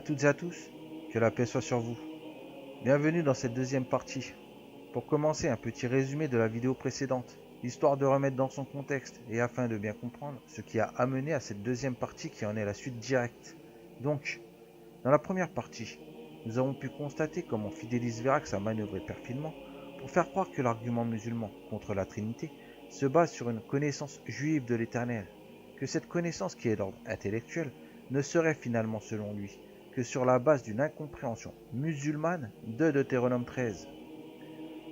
toutes et à tous, que la paix soit sur vous. Bienvenue dans cette deuxième partie. Pour commencer, un petit résumé de la vidéo précédente, histoire de remettre dans son contexte et afin de bien comprendre ce qui a amené à cette deuxième partie qui en est la suite directe. Donc, dans la première partie, nous avons pu constater comment Fidelis Verax a manœuvré perfidement pour faire croire que l'argument musulman contre la Trinité se base sur une connaissance juive de l'Éternel, que cette connaissance qui est d'ordre intellectuel ne serait finalement selon lui que sur la base d'une incompréhension musulmane de Deutéronome 13.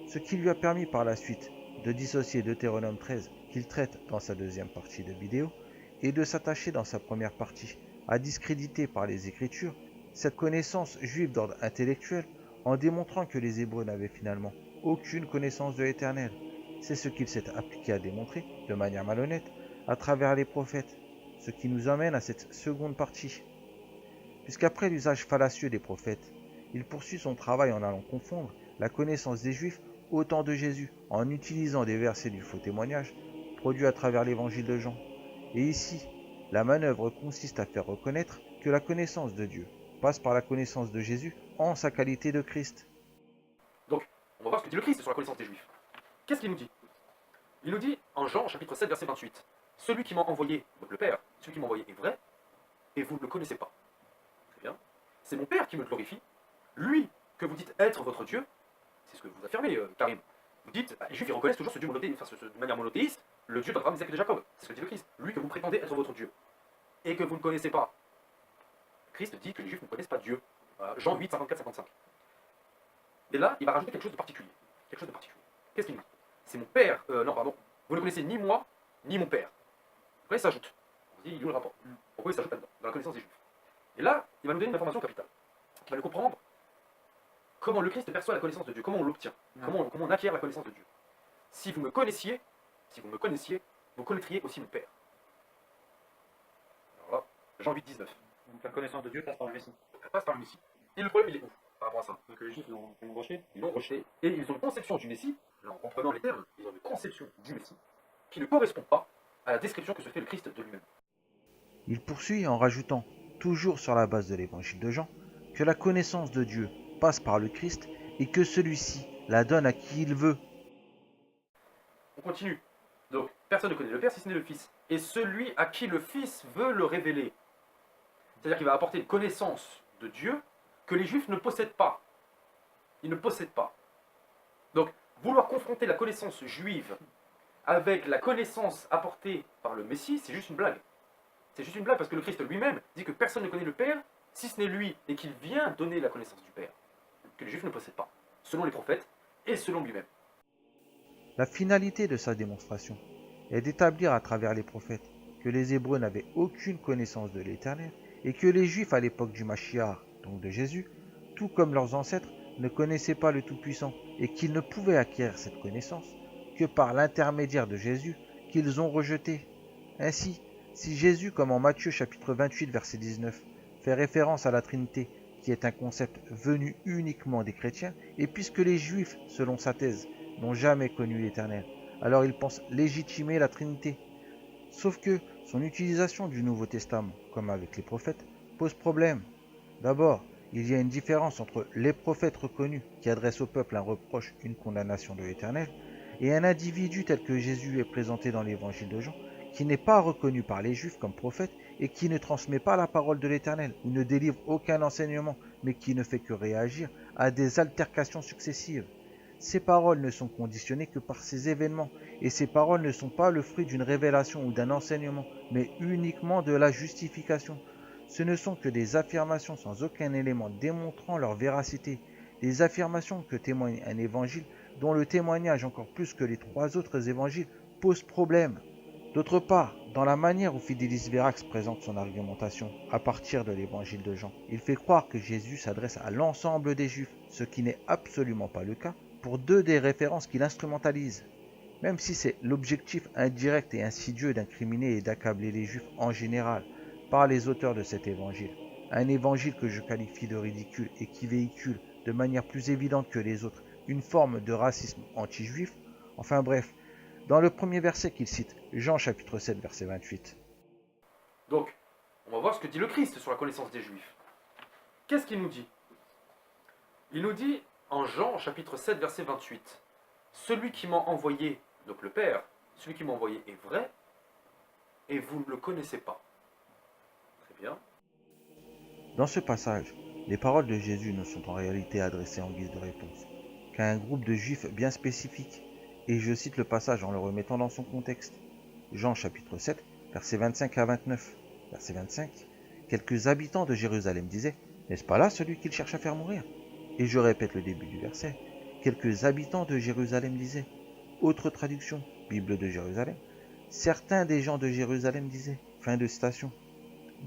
Ce qui lui a permis par la suite de dissocier Deutéronome 13 qu'il traite dans sa deuxième partie de vidéo et de s'attacher dans sa première partie à discréditer par les Écritures cette connaissance juive d'ordre intellectuel en démontrant que les Hébreux n'avaient finalement aucune connaissance de l'Éternel. C'est ce qu'il s'est appliqué à démontrer, de manière malhonnête, à travers les prophètes, ce qui nous amène à cette seconde partie. Puisqu'après l'usage fallacieux des prophètes, il poursuit son travail en allant confondre la connaissance des Juifs au temps de Jésus, en utilisant des versets du faux témoignage produits à travers l'évangile de Jean. Et ici, la manœuvre consiste à faire reconnaître que la connaissance de Dieu passe par la connaissance de Jésus en sa qualité de Christ. Donc, on va voir ce que dit le Christ sur la connaissance des Juifs. Qu'est-ce qu'il nous dit? Il nous dit, en Jean, chapitre 7, verset 28, « Celui qui m'a envoyé, donc le Père, celui qui m'a envoyé est vrai, et vous ne le connaissez pas. » Très bien. C'est mon Père qui me glorifie. Lui, que vous dites être votre Dieu, c'est ce que vous affirmez, Karim. Vous dites, les Juifs, ils reconnaissent toujours ce Dieu monothéiste, de manière monothéiste, le Dieu d'Abraham, d'Isaac et de Jacob. C'est ce que dit le Christ. Lui que vous prétendez être votre Dieu, et que vous ne connaissez pas. Christ dit que les Juifs ne connaissent pas Dieu. Jean 8, 54, 55. Et là, il va rajouter quelque chose de particulier. Quelque chose de particulier. Qu'est-ce qu'il dit? C'est mon Père, vous ne connaissez ni moi, ni mon Père. Après, il s'ajoute. On se dit, il est où le rapport? Pourquoi il s'ajoute là-dedans, dans la connaissance des Juifs? Et là, il va nous donner une information capitale, qui va nous comprendre comment le Christ perçoit la connaissance de Dieu, comment on l'obtient, comment on acquiert la connaissance de Dieu. Si vous me connaissiez, vous connaîtriez aussi mon Père. Alors là, Jean 8, 19. Donc la connaissance de Dieu passe par le Messie. Elle passe par le Messie. Et le problème, il est où par rapport à ça? Donc les Juifs l'ont rejeté. Ils l'ont rejeté. Et ils ont une conception du Messie, là, en comprenant les termes, ils ont une conception du Messie qui ne correspond pas à la description que se fait le Christ de lui-même. Il poursuit en rajoutant, toujours sur la base de l'évangile de Jean, que la connaissance de Dieu passe par le Christ et que celui-ci la donne à qui il veut. On continue. Donc, personne ne connaît le Père si ce n'est le Fils. Et celui à qui le Fils veut le révéler. C'est-à-dire qu'il va apporter une connaissance de Dieu que les Juifs ne possèdent pas. Ils ne possèdent pas. Donc, vouloir confronter la connaissance juive avec la connaissance apportée par le Messie, c'est juste une blague. C'est juste une blague parce que le Christ lui-même dit que personne ne connaît le Père si ce n'est lui et qu'il vient donner la connaissance du Père, que les Juifs ne possèdent pas, selon les prophètes et selon lui-même. La finalité de sa démonstration est d'établir à travers les prophètes que les Hébreux n'avaient aucune connaissance de l'Éternel et que les Juifs à l'époque du Mashiach, donc de Jésus, tout comme leurs ancêtres, ne connaissaient pas le Tout-Puissant et qu'ils ne pouvaient acquérir cette connaissance que par l'intermédiaire de Jésus qu'ils ont rejeté. Ainsi, si Jésus, comme en Matthieu chapitre 28 verset 19, fait référence à la Trinité, qui est un concept venu uniquement des chrétiens, et puisque les Juifs, selon sa thèse, n'ont jamais connu l'Éternel, alors ils pensent légitimer la Trinité. Sauf que son utilisation du Nouveau Testament, comme avec les prophètes, pose problème. D'abord, il y a une différence entre les prophètes reconnus qui adressent au peuple un reproche, une condamnation de l'Éternel, et un individu tel que Jésus est présenté dans l'évangile de Jean, qui n'est pas reconnu par les Juifs comme prophète et qui ne transmet pas la parole de l'Éternel ou ne délivre aucun enseignement, mais qui ne fait que réagir à des altercations successives. Ces paroles ne sont conditionnées que par ces événements, et ces paroles ne sont pas le fruit d'une révélation ou d'un enseignement, mais uniquement de la justification. Ce ne sont que des affirmations sans aucun élément démontrant leur véracité, des affirmations que témoigne un évangile dont le témoignage, encore plus que les trois autres évangiles, pose problème. D'autre part, dans la manière où Fidelis Verax présente son argumentation à partir de l'évangile de Jean, il fait croire que Jésus s'adresse à l'ensemble des Juifs, ce qui n'est absolument pas le cas pour deux des références qu'il instrumentalise. Même si c'est l'objectif indirect et insidieux d'incriminer et d'accabler les Juifs en général par les auteurs de cet évangile, un évangile que je qualifie de ridicule et qui véhicule de manière plus évidente que les autres une forme de racisme anti-juif, enfin bref, dans le premier verset qu'il cite, Jean chapitre 7 verset 28. Donc, on va voir ce que dit le Christ sur la connaissance des Juifs. Qu'est-ce qu'il nous dit? Il nous dit en Jean chapitre 7 verset 28, celui qui m'a envoyé, donc le Père, celui qui m'a envoyé est vrai, et vous ne le connaissez pas. Très bien. Dans ce passage, les paroles de Jésus ne sont en réalité adressées en guise de réponse qu'à un groupe de juifs bien spécifique, et je cite le passage en le remettant dans son contexte. Jean chapitre 7, versets 25 à 29. Verset 25, quelques habitants de Jérusalem disaient, n'est-ce pas là celui qu'il cherche à faire mourir? Et je répète le début du verset, quelques habitants de Jérusalem disaient. Autre traduction, Bible de Jérusalem, certains des gens de Jérusalem disaient. Fin de citation.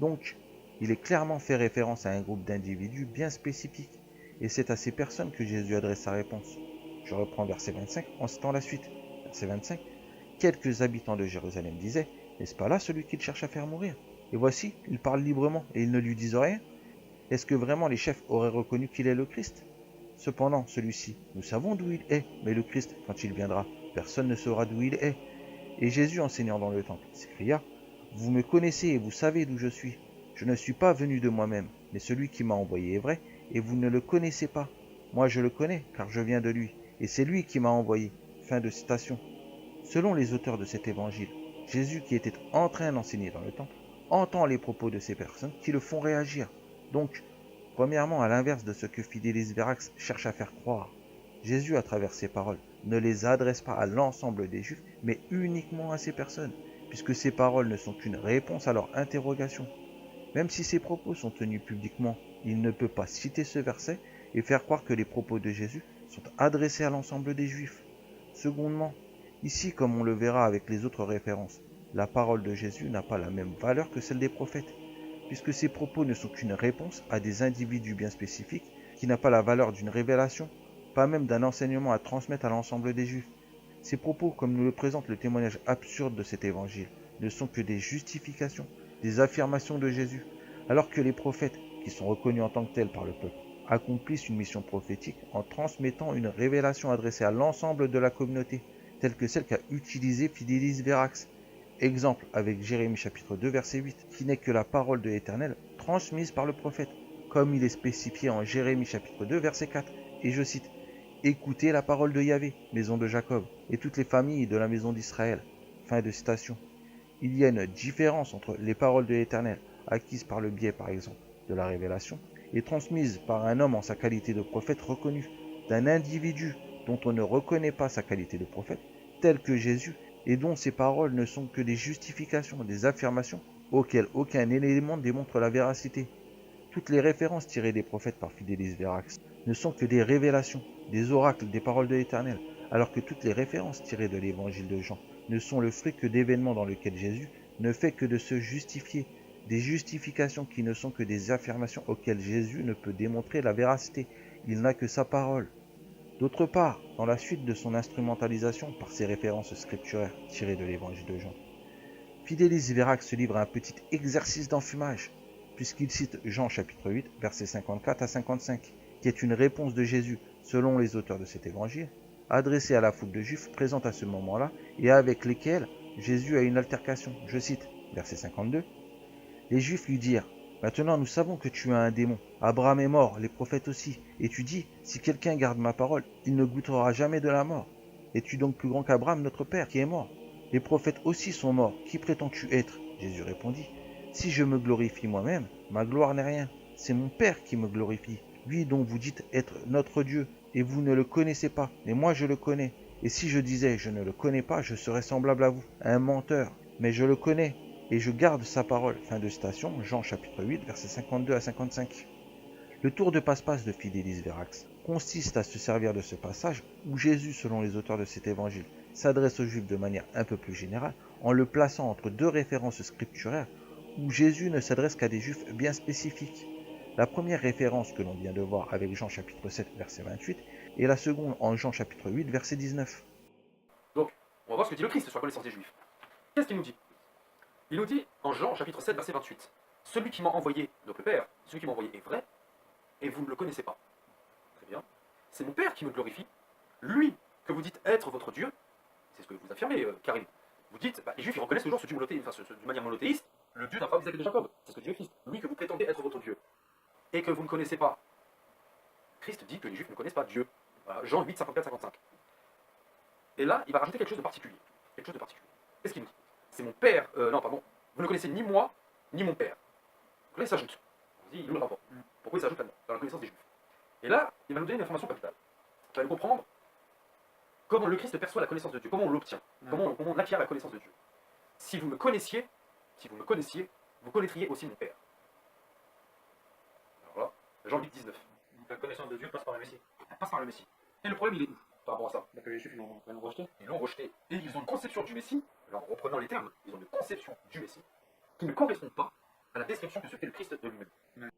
Donc, il est clairement fait référence à un groupe d'individus bien spécifique, et c'est à ces personnes que Jésus adresse sa réponse. Je reprends verset 25 en citant la suite. Verset 25, quelques habitants de Jérusalem disaient, n'est-ce pas là celui qu'il cherche à faire mourir? Et voici, il parle librement et ils ne lui disent rien. Est-ce que vraiment les chefs auraient reconnu qu'il est le Christ? Cependant, celui-ci, nous savons d'où il est, mais le Christ, quand il viendra, personne ne saura d'où il est. Et Jésus, enseignant dans le temple, s'écria, vous me connaissez et vous savez d'où je suis. Je ne suis pas venu de moi-même, mais celui qui m'a envoyé est vrai, et vous ne le connaissez pas. Moi je le connais, car je viens de lui, et c'est lui qui m'a envoyé. Fin de citation. Selon les auteurs de cet évangile, Jésus qui était en train d'enseigner dans le temple, entend les propos de ces personnes qui le font réagir. Donc, premièrement, à l'inverse de ce que Fidelis Verax cherche à faire croire, Jésus, à travers ses paroles, ne les adresse pas à l'ensemble des Juifs, mais uniquement à ces personnes, puisque ces paroles ne sont qu'une réponse à leur interrogation. Même si ces propos sont tenus publiquement, il ne peut pas citer ce verset et faire croire que les propos de Jésus sont adressés à l'ensemble des Juifs. Secondement, ici, comme on le verra avec les autres références, la parole de Jésus n'a pas la même valeur que celle des prophètes, puisque ces propos ne sont qu'une réponse à des individus bien spécifiques qui n'a pas la valeur d'une révélation, pas même d'un enseignement à transmettre à l'ensemble des Juifs. Ces propos, comme nous le présente le témoignage absurde de cet évangile, ne sont que des justifications, des affirmations de Jésus, alors que les prophètes, qui sont reconnus en tant que tels par le peuple, accomplissent une mission prophétique en transmettant une révélation adressée à l'ensemble de la communauté, telle que celle qu'a utilisée Fidelis Verax. Exemple avec Jérémie chapitre 2 verset 8, qui n'est que la parole de l'Éternel transmise par le prophète, comme il est spécifié en Jérémie chapitre 2 verset 4, et je cite, écoutez la parole de Yahvé, maison de Jacob, et toutes les familles de la maison d'Israël. Fin de citation. Il y a une différence entre les paroles de l'Éternel, acquises par le biais, par exemple, de la révélation, et transmises par un homme en sa qualité de prophète reconnu, d'un individu dont on ne reconnaît pas sa qualité de prophète, tel que Jésus, et dont ces paroles ne sont que des justifications, des affirmations, auxquelles aucun élément ne démontre la véracité. Toutes les références tirées des prophètes par Fidelis Verax ne sont que des révélations, des oracles, des paroles de l'Éternel, alors que toutes les références tirées de l'évangile de Jean ne sont le fruit que d'événements dans lesquels Jésus ne fait que de se justifier, des justifications qui ne sont que des affirmations auxquelles Jésus ne peut démontrer la véracité, il n'a que sa parole. D'autre part, dans la suite de son instrumentalisation par ces références scripturaires tirées de l'évangile de Jean, Fidelis Verax se livre à un petit exercice d'enfumage, puisqu'il cite Jean chapitre 8, versets 54 à 55, qui est une réponse de Jésus, selon les auteurs de cet évangile, adressée à la foule de Juifs présente à ce moment-là, et avec lesquels Jésus a une altercation. Je cite, verset 52, les Juifs lui dirent, maintenant nous savons que tu as un démon, Abraham est mort, les prophètes aussi, et tu dis, si quelqu'un garde ma parole, il ne goûtera jamais de la mort. Es-tu donc plus grand qu'Abraham notre père qui est mort? Les prophètes aussi sont morts, qui prétends-tu être? Jésus répondit, si je me glorifie moi-même, ma gloire n'est rien, c'est mon Père qui me glorifie, lui dont vous dites être notre Dieu, et vous ne le connaissez pas, mais moi je le connais. Et si je disais je ne le connais pas, je serais semblable à vous, un menteur, mais je le connais, et je garde sa parole. Fin de citation, Jean chapitre 8, versets 52 à 55. Le tour de passe-passe de Fidelis Verax consiste à se servir de ce passage où Jésus, selon les auteurs de cet évangile, s'adresse aux Juifs de manière un peu plus générale en le plaçant entre deux références scripturaires où Jésus ne s'adresse qu'à des Juifs bien spécifiques. La première référence que l'on vient de voir avec Jean chapitre 7 verset 28 et la seconde en Jean chapitre 8 verset 19. Donc, on va voir ce que dit le Christ sur la connaissance des Juifs. Qu'est-ce qu'il nous dit? Il nous dit en Jean chapitre 7 verset 28, celui qui m'a envoyé, donc le Père, celui qui m'a envoyé est vrai, et vous ne le connaissez pas. Très bien. C'est mon Père qui me glorifie. Lui, que vous dites être votre Dieu, c'est ce que vous affirmez, Karim. Vous dites, les Juifs ils reconnaissent toujours ce Dieu monothéiste, de manière monothéiste, le Dieu d'Abraham, Isaac et de Jacob. C'est ce que dit le Christ. Lui que vous prétendez être votre Dieu. et que vous ne connaissez pas. Christ dit que les Juifs ne connaissent pas Dieu. Voilà, Jean 8, 54-55. Et là, il va rajouter quelque chose de particulier. Quelque chose de particulier. Qu'est-ce qu'il nous dit? C'est mon père. Non, pardon. Vous ne connaissez ni moi, ni mon père. Donc là, il s'ajoute. On se dit, il est où le rapport? Pourquoi il s'ajoute là-dedans, dans la connaissance des Juifs? Et là, il va nous donner une information capitale. Il va nous comprendre comment le Christ perçoit la connaissance de Dieu, comment on l'obtient, comment on acquiert la connaissance de Dieu. Si vous me connaissiez, vous connaîtriez aussi mon père. Alors là, Jean 8, 19. Donc la connaissance de Dieu passe par le Messie. Elle passe par le Messie. Et le problème, il est où par rapport à ça? Donc les Juifs, ils l'ont rejeté. Ils l'ont rejeté. Et ils ont une conception du Messie, alors reprenant les termes, ils ont une conception du Messie qui ne correspond pas à la description que se fait le Christ de lui-même.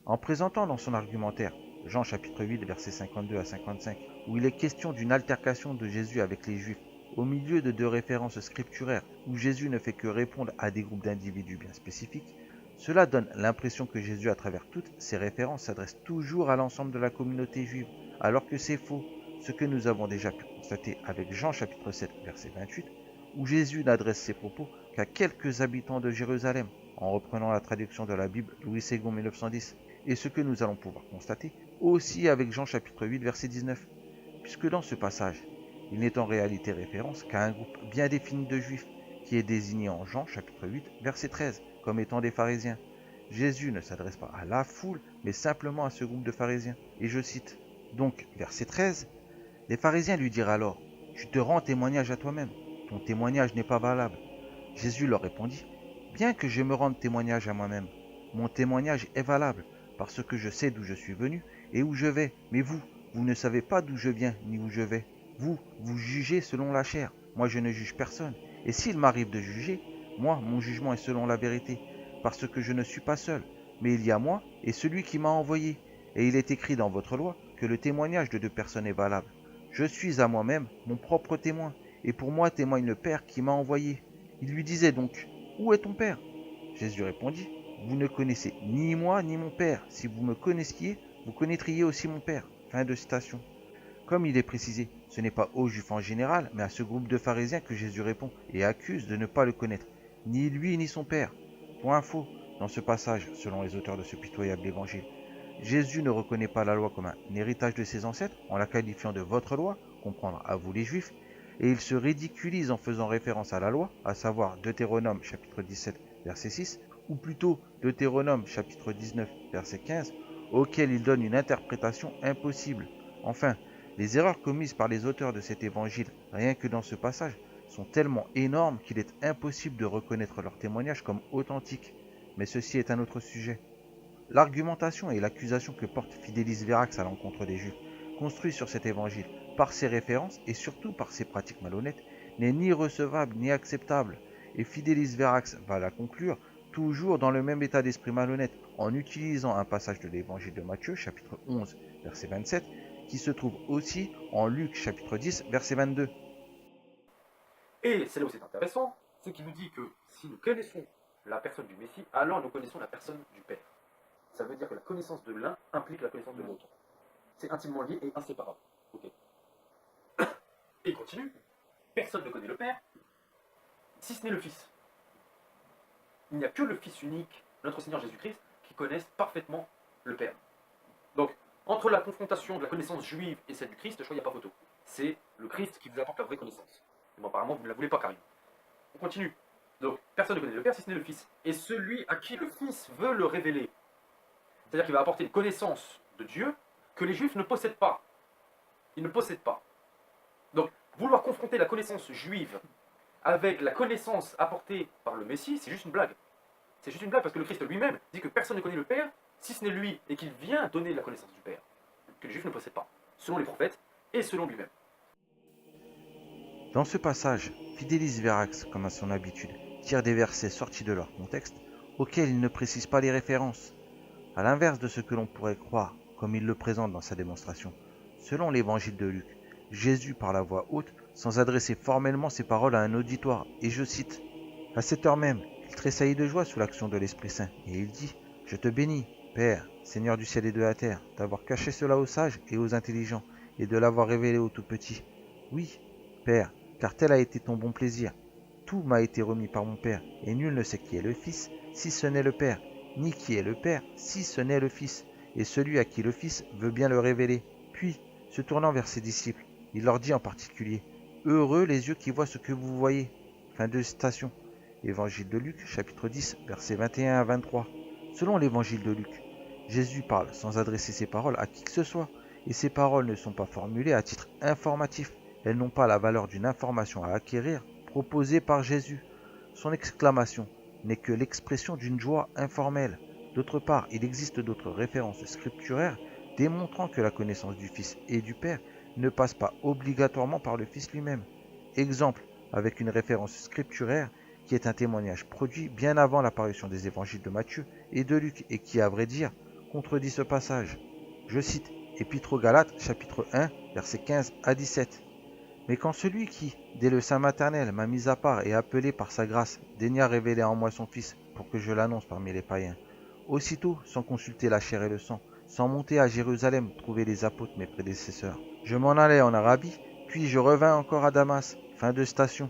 En présentant dans son argumentaire Jean chapitre 8 versets 52 à 55, où il est question d'une altercation de Jésus avec les Juifs, au milieu de deux références scripturaires où Jésus ne fait que répondre à des groupes d'individus bien spécifiques, cela donne l'impression que Jésus, à travers toutes ces références, s'adresse toujours à l'ensemble de la communauté juive, alors que c'est faux, ce que nous avons déjà pu constater avec Jean chapitre 7 verset 28, où Jésus n'adresse ses propos qu'à quelques habitants de Jérusalem, en reprenant la traduction de la Bible Louis Ségon 1910, et ce que nous allons pouvoir constater aussi avec Jean chapitre 8 verset 19, puisque dans ce passage, il n'est en réalité référence qu'à un groupe bien défini de juifs, qui est désigné en Jean chapitre 8 verset 13 comme étant des pharisiens. Jésus ne s'adresse pas à la foule, mais simplement à ce groupe de pharisiens. Et je cite, donc verset 13, « Les pharisiens lui dirent alors, « Tu te rends témoignage à toi-même, ton témoignage n'est pas valable. » Jésus leur répondit, « Bien que je me rende témoignage à moi-même, mon témoignage est valable, parce que je sais d'où je suis venu et où je vais. Mais vous, vous ne savez pas d'où je viens ni où je vais. Vous, vous jugez selon la chair. Moi, je ne juge personne. Et s'il m'arrive de juger, moi, mon jugement est selon la vérité, parce que je ne suis pas seul, mais il y a moi et celui qui m'a envoyé. Et il est écrit dans votre loi que le témoignage de deux personnes est valable. Je suis à moi-même mon propre témoin, et pour moi témoigne le Père qui m'a envoyé. Il lui disait donc, où est ton Père? Jésus répondit, vous ne connaissez ni moi ni mon Père. Si vous me connaissiez, vous connaîtriez aussi mon Père. Fin de citation. Comme il est précisé, ce n'est pas aux Juifs en général, mais à ce groupe de pharisiens que Jésus répond et accuse de ne pas le connaître, ni lui ni son Père. Point faux, dans ce passage, selon les auteurs de ce pitoyable évangile, Jésus ne reconnaît pas la loi comme un héritage de ses ancêtres en la qualifiant de votre loi, comprendre à vous les Juifs, et il se ridiculise en faisant référence à la loi, à savoir Deutéronome chapitre 17 verset 6, ou plutôt Deutéronome chapitre 19 verset 15, auquel il donne une interprétation impossible. Enfin, les erreurs commises par les auteurs de cet évangile, rien que dans ce passage, sont tellement énormes qu'il est impossible de reconnaître leur témoignage comme authentique. Mais ceci est un autre sujet. L'argumentation et l'accusation que porte Fidelis Verax à l'encontre des Juifs, construit sur cet évangile, par ses références et surtout par ses pratiques malhonnêtes, n'est ni recevable ni acceptable. Et Fidelis Verax va la conclure toujours dans le même état d'esprit malhonnête, en utilisant un passage de l'évangile de Matthieu, chapitre 11, verset 27, qui se trouve aussi en Luc, chapitre 10, verset 22. Et c'est là où c'est intéressant, c'est qu'il nous dit que si nous connaissons la personne du Messie, alors nous connaissons la personne du Père. Ça veut dire que la connaissance de l'un implique la connaissance de l'autre. C'est intimement lié et inséparable. Okay. Et il continue. Personne ne connaît le Père, si ce n'est le Fils. Il n'y a que le Fils unique, notre Seigneur Jésus-Christ, qui connaisse parfaitement le Père. Donc, entre la confrontation de la connaissance juive et celle du Christ, je crois qu'il n'y a pas photo. C'est le Christ qui vous apporte la vraie connaissance. Bon, apparemment, vous ne la voulez pas, Karim. On continue. Donc, personne ne connaît le Père si ce n'est le Fils. Et celui à qui le Fils veut le révéler, c'est-à-dire qu'il va apporter une connaissance de Dieu que les Juifs ne possèdent pas. Ils ne possèdent pas. Donc, vouloir confronter la connaissance juive avec la connaissance apportée par le Messie, c'est juste une blague. C'est juste une blague parce que le Christ lui-même dit que personne ne connaît le Père si ce n'est lui et qu'il vient donner la connaissance du Père, que les Juifs ne possèdent pas, selon les prophètes et selon lui-même. Dans ce passage, Fidelis Verax, comme à son habitude, tire des versets sortis de leur contexte, auxquels il ne précise pas les références. À l'inverse de ce que l'on pourrait croire, comme il le présente dans sa démonstration, selon l'évangile de Luc, Jésus parle à voix haute, sans adresser formellement ses paroles à un auditoire, et je cite, « À cette heure même, il tressaillit de joie sous l'action de l'Esprit Saint, et il dit, « Je te bénis, Père, Seigneur du ciel et de la terre, d'avoir caché cela aux sages et aux intelligents, et de l'avoir révélé aux tout-petits. Oui, Père, car tel a été ton bon plaisir. Tout m'a été remis par mon Père, et nul ne sait qui est le Fils, si ce n'est le Père, ni qui est le Père, si ce n'est le Fils, et celui à qui le Fils veut bien le révéler. Puis, se tournant vers ses disciples, il leur dit en particulier, « Heureux les yeux qui voient ce que vous voyez ». Fin de citation. Évangile de Luc, chapitre 10, versets 21 à 23. Selon l'évangile de Luc, Jésus parle sans adresser ses paroles à qui que ce soit, et ces paroles ne sont pas formulées à titre informatif. Elles n'ont pas la valeur d'une information à acquérir proposée par Jésus. Son exclamation n'est que l'expression d'une joie informelle. D'autre part, il existe d'autres références scripturaires démontrant que la connaissance du Fils et du Père ne passe pas obligatoirement par le Fils lui-même. Exemple, avec une référence scripturaire qui est un témoignage produit bien avant l'apparition des évangiles de Matthieu et de Luc et qui, à vrai dire, contredit ce passage. Je cite Épître aux Galates, chapitre 1, versets 15 à 17. Mais quand celui qui, dès le sein maternel, m'a mis à part et appelé par sa grâce, daigna révéler en moi son Fils pour que je l'annonce parmi les païens, aussitôt, sans consulter la chair et le sang, sans monter à Jérusalem trouver les apôtres mes prédécesseurs, je m'en allai en Arabie, puis je revins encore à Damas. Fin de citation.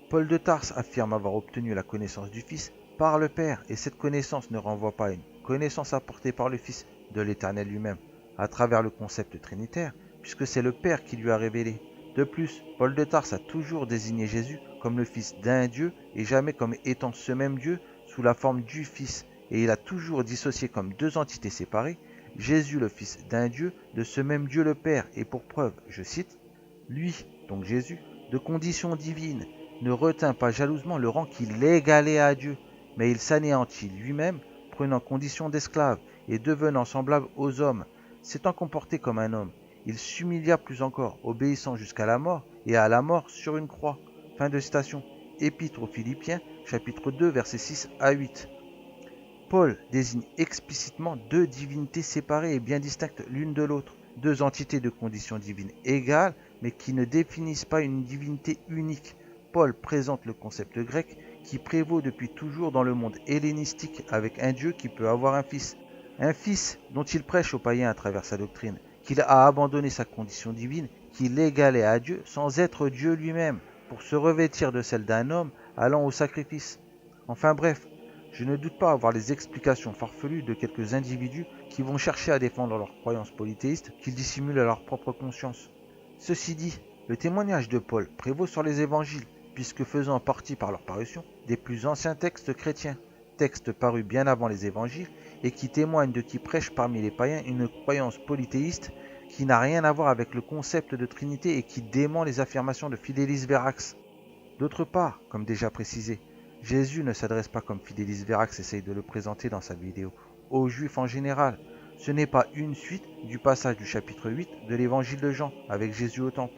Paul de Tarse affirme avoir obtenu la connaissance du Fils par le Père, et cette connaissance ne renvoie pas à une connaissance apportée par le Fils de l'Éternel lui-même, à travers le concept trinitaire, puisque c'est le Père qui lui a révélé. De plus, Paul de Tarse a toujours désigné Jésus comme le Fils d'un Dieu et jamais comme étant ce même Dieu sous la forme du Fils, et il a toujours dissocié comme deux entités séparées Jésus le Fils d'un Dieu de ce même Dieu le Père, et pour preuve, je cite, « Lui, donc Jésus, de condition divine, ne retint pas jalousement le rang qui l'égalait à Dieu, mais il s'anéantit lui-même, prenant condition d'esclave et devenant semblable aux hommes, s'étant comporté comme un homme. Il s'humilia plus encore, obéissant jusqu'à la mort, et à la mort sur une croix. » Fin de citation. Épître aux Philippiens, chapitre 2, versets 6 à 8. Paul désigne explicitement deux divinités séparées et bien distinctes l'une de l'autre, deux entités de condition divine égale, mais qui ne définissent pas une divinité unique. Paul présente le concept grec qui prévaut depuis toujours dans le monde hellénistique avec un Dieu qui peut avoir un fils dont il prêche aux païens à travers sa doctrine, qu'il a abandonné sa condition divine, qui l'égalait à Dieu sans être Dieu lui-même, pour se revêtir de celle d'un homme allant au sacrifice. Enfin bref, je ne doute pas avoir les explications farfelues de quelques individus qui vont chercher à défendre leurs croyances polythéistes qu'ils dissimulent à leur propre conscience. Ceci dit, le témoignage de Paul prévaut sur les évangiles, puisque faisant partie par leur parution des plus anciens textes chrétiens, textes parus bien avant les évangiles et qui témoignent de qui prêche parmi les païens une croyance polythéiste qui n'a rien à voir avec le concept de Trinité et qui dément les affirmations de Fidelis Verax. D'autre part, comme déjà précisé, Jésus ne s'adresse pas comme Fidelis Verax essaye de le présenter dans sa vidéo, aux Juifs en général. Ce n'est pas une suite du passage du chapitre 8 de l'évangile de Jean avec Jésus au temple.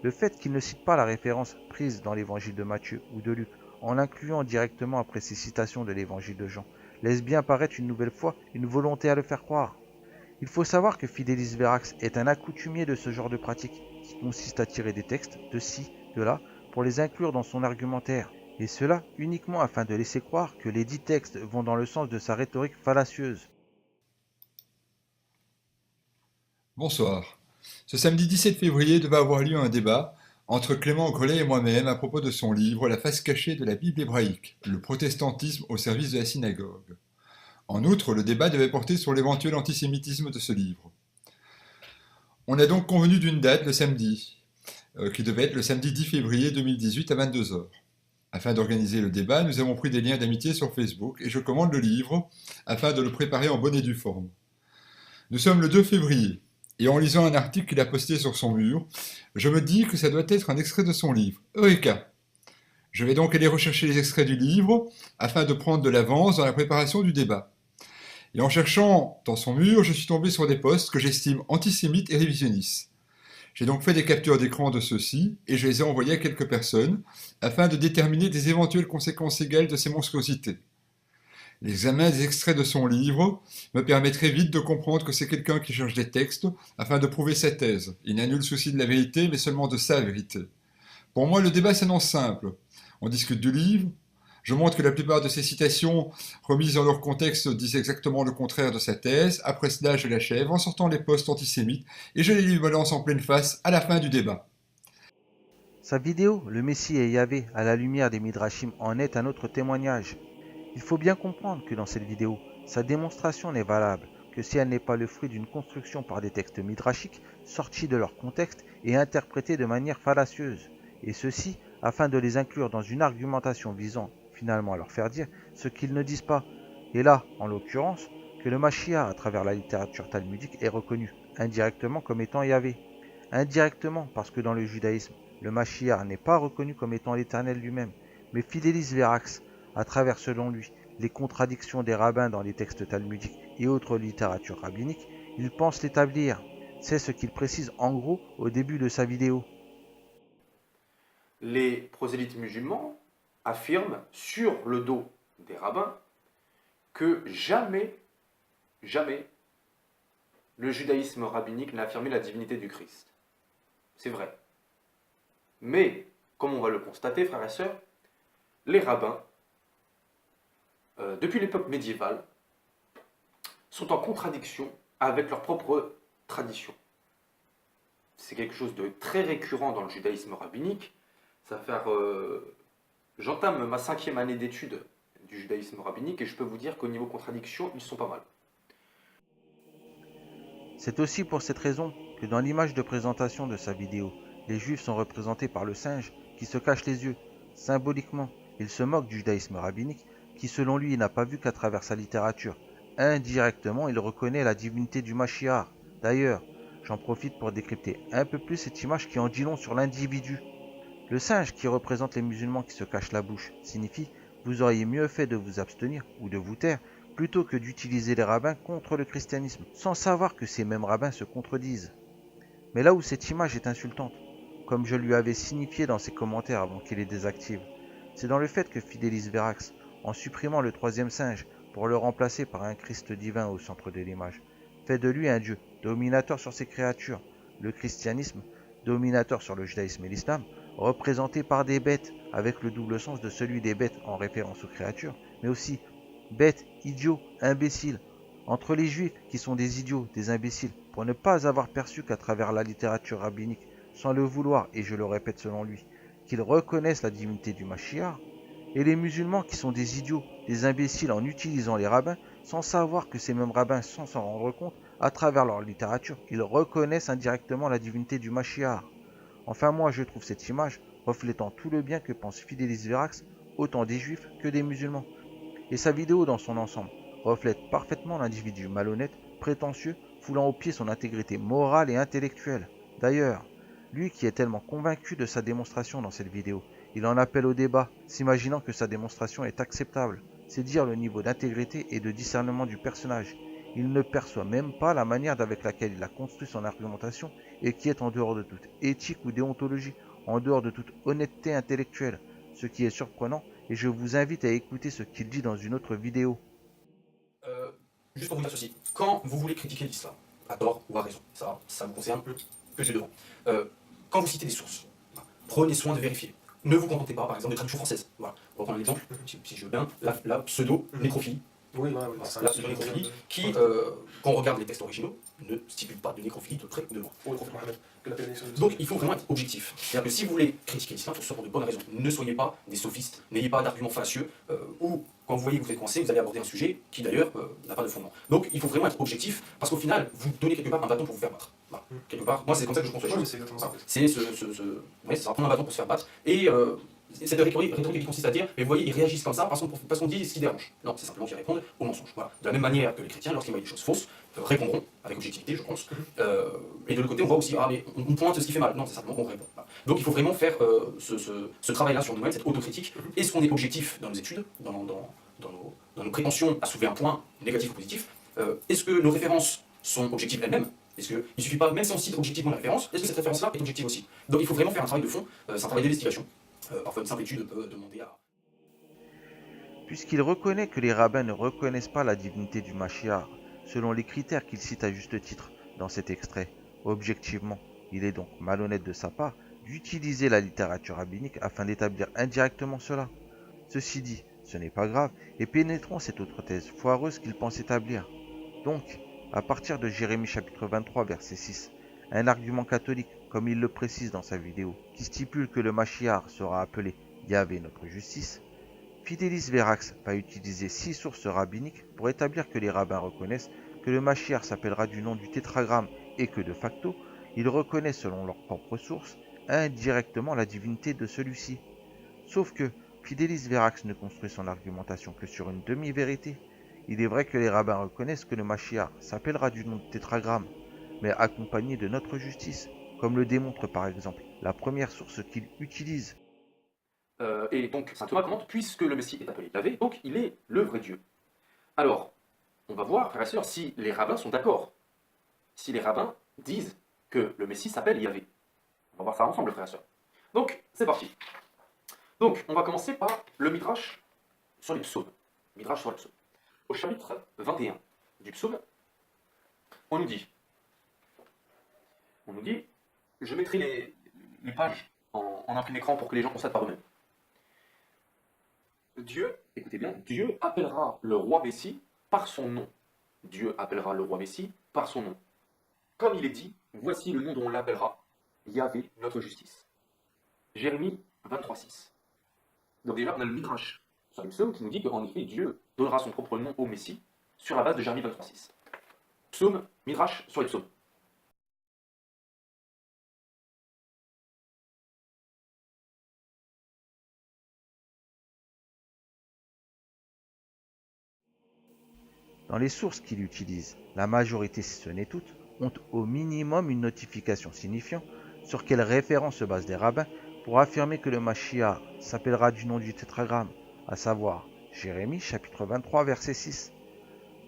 Le fait qu'il ne cite pas la référence prise dans l'évangile de Matthieu ou de Luc, en l'incluant directement après ces citations de l'évangile de Jean, laisse bien paraître une nouvelle fois une volonté à le faire croire. Il faut savoir que Fidelis Verax est un accoutumier de ce genre de pratique, qui consiste à tirer des textes de ci, de là, pour les inclure dans son argumentaire, et cela uniquement afin de laisser croire que les dits textes vont dans le sens de sa rhétorique fallacieuse. Bonsoir. Ce samedi 17 février devait avoir lieu un débat entre Clément Grelet et moi-même à propos de son livre La face cachée de la Bible hébraïque, le protestantisme au service de la synagogue. En outre, le débat devait porter sur l'éventuel antisémitisme de ce livre. On a donc convenu d'une date le samedi, qui devait être le samedi 10 février 2018 à 22h. Afin d'organiser le débat, nous avons pris des liens d'amitié sur Facebook et je commande le livre afin de le préparer en bonne et due forme. Nous sommes le 2 février et en lisant un article qu'il a posté sur son mur, je me dis que ça doit être un extrait de son livre. Eureka! Je vais donc aller rechercher les extraits du livre afin de prendre de l'avance dans la préparation du débat. Et en cherchant dans son mur, je suis tombé sur des posts que j'estime antisémites et révisionnistes. J'ai donc fait des captures d'écran de ceux-ci et je les ai envoyés à quelques personnes afin de déterminer des éventuelles conséquences égales de ces monstruosités. L'examen des extraits de son livre me permettrait vite de comprendre que c'est quelqu'un qui cherche des textes afin de prouver sa thèse. Il n'a nul souci de la vérité, mais seulement de sa vérité. Pour moi, le débat s'annonce simple. On discute du livre. Je montre que la plupart de ces citations, remises dans leur contexte, disent exactement le contraire de sa thèse. Après cela, je l'achève en sortant les posts antisémites et je les lui balance en pleine face à la fin du débat. Sa vidéo « Le Messie et Yahvé à la lumière des Midrashim » en est un autre témoignage. Il faut bien comprendre que dans cette vidéo, Sa démonstration n'est valable que si elle n'est pas le fruit d'une construction par des textes midrashiques sortis de leur contexte et interprétés de manière fallacieuse, et ceci afin de les inclure dans une argumentation visant finalement à leur faire dire ce qu'ils ne disent pas. Et là, en l'occurrence, que le Mashiach à travers la littérature talmudique est reconnu indirectement comme étant Yahvé. Indirectement parce que dans le judaïsme, le Mashiach n'est pas reconnu comme étant l'Éternel lui-même, mais Fidelis Verax, à travers selon lui les contradictions des rabbins dans les textes talmudiques et autres littératures rabbiniques, il pense l'établir. C'est ce qu'il précise en gros au début de sa vidéo. Les prosélytes musulmans affirment sur le dos des rabbins que jamais, jamais, le judaïsme rabbinique n'a affirmé la divinité du Christ. C'est vrai. Mais, comme on va le constater, frères et sœurs, les rabbins, depuis l'époque médiévale, sont en contradiction avec leur propre tradition. C'est quelque chose de très récurrent dans le judaïsme rabbinique. Ça va faire... j'entame ma 5e année d'études du judaïsme rabbinique et je peux vous dire qu'au niveau contradiction, ils sont pas mal. C'est aussi pour cette raison que dans l'image de présentation de sa vidéo, les juifs sont représentés par le singe qui se cache les yeux. Symboliquement, il se moque du judaïsme rabbinique qui selon lui n'a pas vu qu'à travers sa littérature. Indirectement, il reconnaît la divinité du Mashiach. D'ailleurs, j'en profite pour décrypter un peu plus cette image qui en dit long sur l'individu. Le singe qui représente les musulmans qui se cachent la bouche signifie « vous auriez mieux fait de vous abstenir ou de vous taire » plutôt que d'utiliser les rabbins contre le christianisme, sans savoir que ces mêmes rabbins se contredisent. Mais là où cette image est insultante, comme je lui avais signifié dans ses commentaires avant qu'il les désactive, c'est dans le fait que Fidelis Verax, en supprimant le troisième singe pour le remplacer par un Christ divin au centre de l'image, fait de lui un dieu dominateur sur ses créatures, le christianisme, dominateur sur le judaïsme et l'islam, représenté par des bêtes, avec le double sens de celui des bêtes en référence aux créatures, mais aussi bêtes, idiots, imbéciles, entre les juifs qui sont des idiots, des imbéciles, pour ne pas avoir perçu qu'à travers la littérature rabbinique, sans le vouloir, et je le répète selon lui, qu'ils reconnaissent la divinité du Mashiach, et les musulmans qui sont des idiots, des imbéciles en utilisant les rabbins, sans savoir que ces mêmes rabbins, sans s'en rendre compte, à travers leur littérature, ils reconnaissent indirectement la divinité du Mashiach. Enfin moi je trouve cette image reflétant tout le bien que pense Fidelis Verax, autant des juifs que des musulmans. Et sa vidéo dans son ensemble reflète parfaitement l'individu malhonnête, prétentieux, foulant aux pieds son intégrité morale et intellectuelle. D'ailleurs, lui qui est tellement convaincu de sa démonstration dans cette vidéo, il en appelle au débat, s'imaginant que sa démonstration est acceptable. C'est dire le niveau d'intégrité et de discernement du personnage. Il ne perçoit même pas la manière avec laquelle il a construit son argumentation et qui est en dehors de toute éthique ou déontologie, en dehors de toute honnêteté intellectuelle, ce qui est surprenant, et je vous invite à écouter ce qu'il dit dans une autre vidéo. Juste pour vous dire ceci, quand vous voulez critiquer l'islam, à tort ou à raison, ça vous concerne que je devant. Quand vous citez des sources, prenez soin de vérifier. Ne vous contentez pas, par exemple, des traductions françaises. Voilà. On va prendre un exemple, si je veux bien, la pseudo-nécrophilie. Oui, La pseudo-nécrophilie qui, quand on regarde les textes originaux, ne stipule pas de nécrophilie de trait de mort. Donc il faut vraiment être objectif. C'est-à-dire que si vous voulez critiquer l'islam, il faut se faire pour de bonnes raisons. Ne soyez pas des sophistes, n'ayez pas d'arguments fallacieux, ou quand vous voyez que vous êtes coincé, vous allez aborder un sujet qui d'ailleurs n'a pas de fondement. Donc il faut vraiment être objectif, parce qu'au final, vous donnez quelque part un bâton pour vous faire battre. Voilà. Quelque part, moi c'est comme ça que je conçois les choses. C'est ça prend un bâton pour se faire battre. Et cette rhétorique qui consiste à dire, mais vous voyez, ils réagissent comme ça parce qu'on dit ce qui dérange. Non, c'est simplement qu'ils répondent aux mensonges. Voilà. De la même manière que les chrétiens, lorsqu'ils voient des choses fausses, répondront avec objectivité, je pense. Et de l'autre côté, on voit aussi, ah mais on pointe ce qui fait mal. Non, c'est simplement qu'on répond. Voilà. Donc il faut vraiment faire ce travail-là sur nous-mêmes, cette autocritique. Est-ce qu'on est objectif dans nos études, dans nos prétentions à soulever un point négatif ou positif? Est-ce que nos références sont objectives elles-mêmes? Est-ce qu'il ne suffit pas, même si on cite objectivement la référence, est-ce que cette référence-là est objective aussi? Donc il faut vraiment faire un travail de fond, c'est un travail d'investigation. Parfois une simple étude peut demander à... Puisqu'il reconnaît que les rabbins ne reconnaissent pas la divinité du Mashiach, selon les critères qu'il cite à juste titre dans cet extrait, objectivement, il est donc malhonnête de sa part d'utiliser la littérature rabbinique afin d'établir indirectement cela. Ceci dit, ce n'est pas grave, et pénétrons cette autre thèse foireuse qu'il pense établir. Donc, à partir de Jérémie chapitre 23 verset 6, un argument catholique, comme il le précise dans sa vidéo, qui stipule que le Mashiach sera appelé Yahvé notre justice, Fidelis Verax va utiliser 6 sources rabbiniques pour établir que les rabbins reconnaissent que le Mashiach s'appellera du nom du tétragramme et que de facto, ils reconnaissent selon leurs propres sources indirectement la divinité de celui-ci. Sauf que Fidelis Verax ne construit son argumentation que sur une demi-vérité. Il est vrai que les rabbins reconnaissent que le Mashiach s'appellera du nom du tétragramme, mais accompagné de notre justice, comme le démontre par exemple la première source qu'il utilise. Et donc, saint Thomas commente, puisque le Messie est appelé Yahvé, donc il est le vrai Dieu. Alors, on va voir, frères et sœurs, si les rabbins sont d'accord. Si les rabbins disent que le Messie s'appelle Yahvé. On va voir ça ensemble, frères et sœurs. Donc, c'est parti. Donc, on va commencer par le Midrash sur les psaumes. Midrash sur les psaumes. Au chapitre 21 du psaume, on nous dit, je mettrai les pages en imprimé écran pour que les gens constatent par eux-mêmes. Dieu, écoutez bien, Dieu appellera le roi Messie par son nom. Dieu appellera le roi Messie par son nom. Comme il est dit, voici le nom dont on l'appellera, Yahvé, notre justice. Jérémie 23,6. Donc déjà, on a le Midrash sur les psaumes qui nous dit qu'en effet, Dieu donnera son propre nom au Messie sur la base de Jérémie 23,6. Psaume, Midrash sur les psaumes. Dans les sources qu'il utilise, la majorité, si ce n'est toutes, ont au minimum une notification signifiant sur quelle référence se basent les rabbins pour affirmer que le Mashiach s'appellera du nom du tétragramme, à savoir Jérémie chapitre 23 verset 6.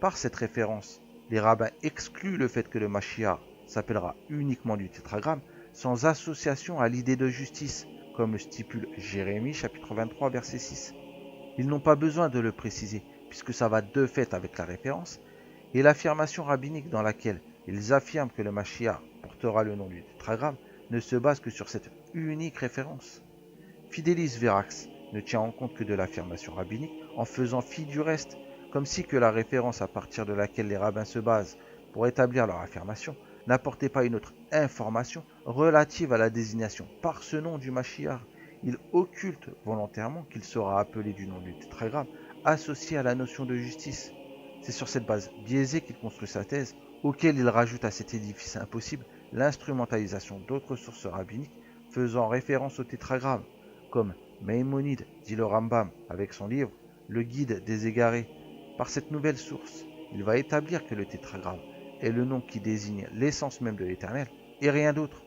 Par cette référence, les rabbins excluent le fait que le Mashiach s'appellera uniquement du tétragramme sans association à l'idée de justice, comme le stipule Jérémie chapitre 23 verset 6. Ils n'ont pas besoin de le préciser, puisque ça va de fait avec la référence, et l'affirmation rabbinique dans laquelle ils affirment que le Mashiach portera le nom du tétragramme ne se base que sur cette unique référence. Fidelis Verax ne tient en compte que de l'affirmation rabbinique en faisant fi du reste, comme si que la référence à partir de laquelle les rabbins se basent pour établir leur affirmation n'apportait pas une autre information relative à la désignation par ce nom du Mashiach. Il occulte volontairement qu'il sera appelé du nom du tétragramme associé à la notion de justice. C'est sur cette base biaisée qu'il construit sa thèse, auquel il rajoute à cet édifice impossible l'instrumentalisation d'autres sources rabbiniques faisant référence au tétragramme, comme Maïmonide dit le Rambam avec son livre Le Guide des Égarés. Par cette nouvelle source, il va établir que le tétragramme est le nom qui désigne l'essence même de l'Éternel et rien d'autre.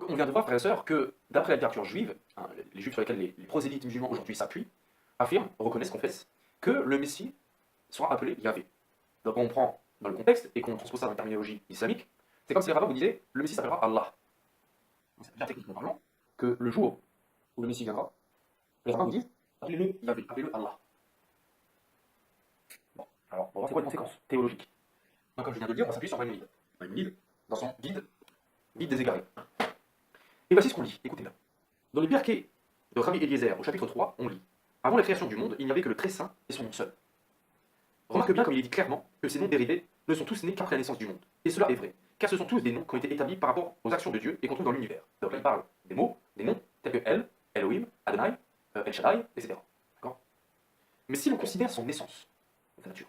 On vient de voir, frères et sœurs, que d'après la littérature juive, hein, les juifs sur lesquels les prosélytes musulmans aujourd'hui s'appuient, affirment, reconnaissent, confessent, que le Messie sera appelé Yahvé. Donc on prend dans le contexte et qu'on transpose ça dans la terminologie islamique, c'est comme si les rabbins vous disaient le Messie s'appellera Allah. Donc ça veut dire techniquement parlant que le jour où le Messie viendra, les rabbins vous disent appelez-le Yahvé, appelez-le Allah. Bon, alors on va voir c'est quoi les conséquences théologiques. Donc comme je viens de le dire, on va s'appuyer sur Maïmonide. Maïmonide, dans son guide des égarés. Et voici ce qu'on lit, écoutez bien. Dans les Pirkei de Rabbi Eliezer, au chapitre 3, on lit avant la création du monde, il n'y avait que le très saint et son nom seul. Remarque bien comme il est dit clairement que ces noms dérivés ne sont tous nés qu'après la naissance du monde. Et cela est vrai, car ce sont tous des noms qui ont été établis par rapport aux actions de Dieu et qu'on trouve dans l'univers. Donc là, il parle des mots, des noms, tels que El, Elohim, Adonai, El Shaddai, etc. D'accord. Mais si l'on considère son essence, sa nature,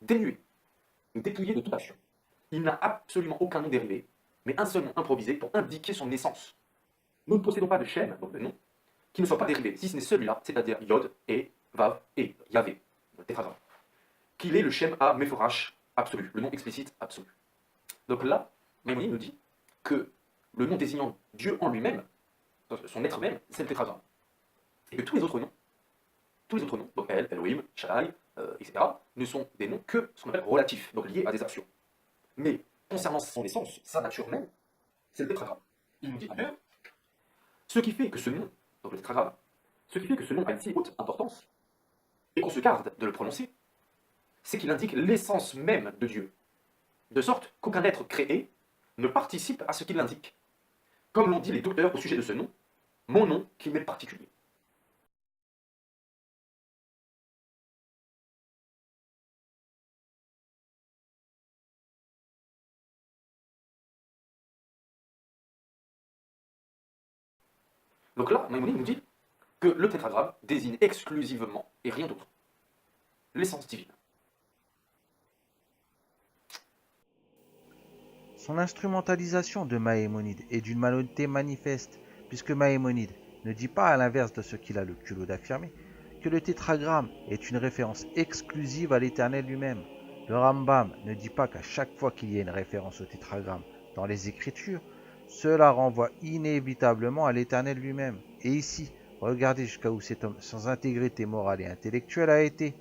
dénuée, dépouillée de toute action, il n'a absolument aucun nom dérivé, mais un seul nom improvisé pour indiquer son essence. Nous ne possédons pas de Shem, donc de nom, qui ne soit pas dérivé, si ce n'est celui-là, c'est-à-dire Yod et Vav et Yahvé, le tétragramme, qu'il est le Shem à Mephorach absolu, le nom explicite absolu. Donc là, Maïmonide nous dit que le nom désignant Dieu en lui-même, son être même, c'est le tétragramme. Et que tous les autres noms, donc El, Elohim, Shaddai, etc., ne sont des noms que ce qu'on appelle relatifs, donc liés à des actions. Mais concernant son essence, sa nature même, c'est le tétragramme. Il nous dit d'ailleurs, ce qui fait que ce nom, donc le tétragramme, ce qui fait que ce nom a une si haute importance, et qu'on se garde de le prononcer, c'est qu'il indique l'essence même de Dieu, de sorte qu'aucun être créé ne participe à ce qu'il indique. Comme l'ont dit les docteurs au sujet de ce nom, mon nom qui m'est particulier. Donc là, Maïmonide nous dit, que le tétragramme désigne exclusivement, et rien d'autre, l'essence divine. Son instrumentalisation de Maïmonide est d'une malhonnêteté manifeste, puisque Maïmonide ne dit pas à l'inverse de ce qu'il a le culot d'affirmer, que le tétragramme est une référence exclusive à l'Éternel lui-même. Le Rambam ne dit pas qu'à chaque fois qu'il y a une référence au tétragramme dans les Écritures, cela renvoie inévitablement à l'Éternel lui-même. Et ici, regardez jusqu'à où cet homme sans intégrité morale et intellectuelle a été.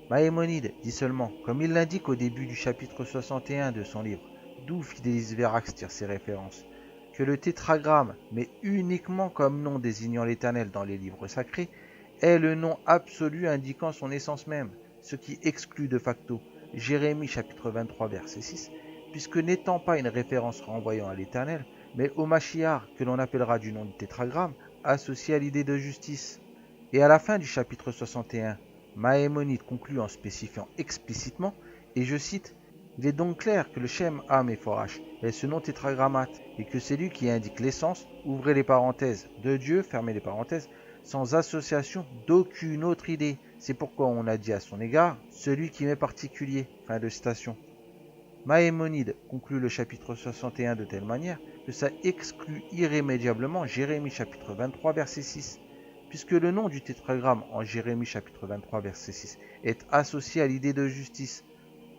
Maïmonide dit seulement, comme il l'indique au début du chapitre 61 de son livre, d'où Fidelis Verax tire ses références, que le tétragramme, mais uniquement comme nom désignant l'Éternel dans les livres sacrés, est le nom absolu indiquant son essence même, ce qui exclut de facto Jérémie chapitre 23 verset 6, puisque n'étant pas une référence renvoyant à l'Éternel, mais au Mashiach que l'on appellera du nom du tétragramme, associé à l'idée de justice. Et à la fin du chapitre 61, Maïmonide conclut en spécifiant explicitement, et je cite, « Il est donc clair que le Shem Ham et Forash est ce nom tétragrammate, et que c'est lui qui indique l'essence, ouvrez les parenthèses, de Dieu, fermez les parenthèses, sans association d'aucune autre idée. C'est pourquoi on a dit à son égard, celui qui m'est particulier. » Fin de citation. Maïmonide conclut le chapitre 61 de telle manière que ça exclut irrémédiablement Jérémie chapitre 23 verset 6, puisque le nom du tétragramme en Jérémie chapitre 23 verset 6 est associé à l'idée de justice.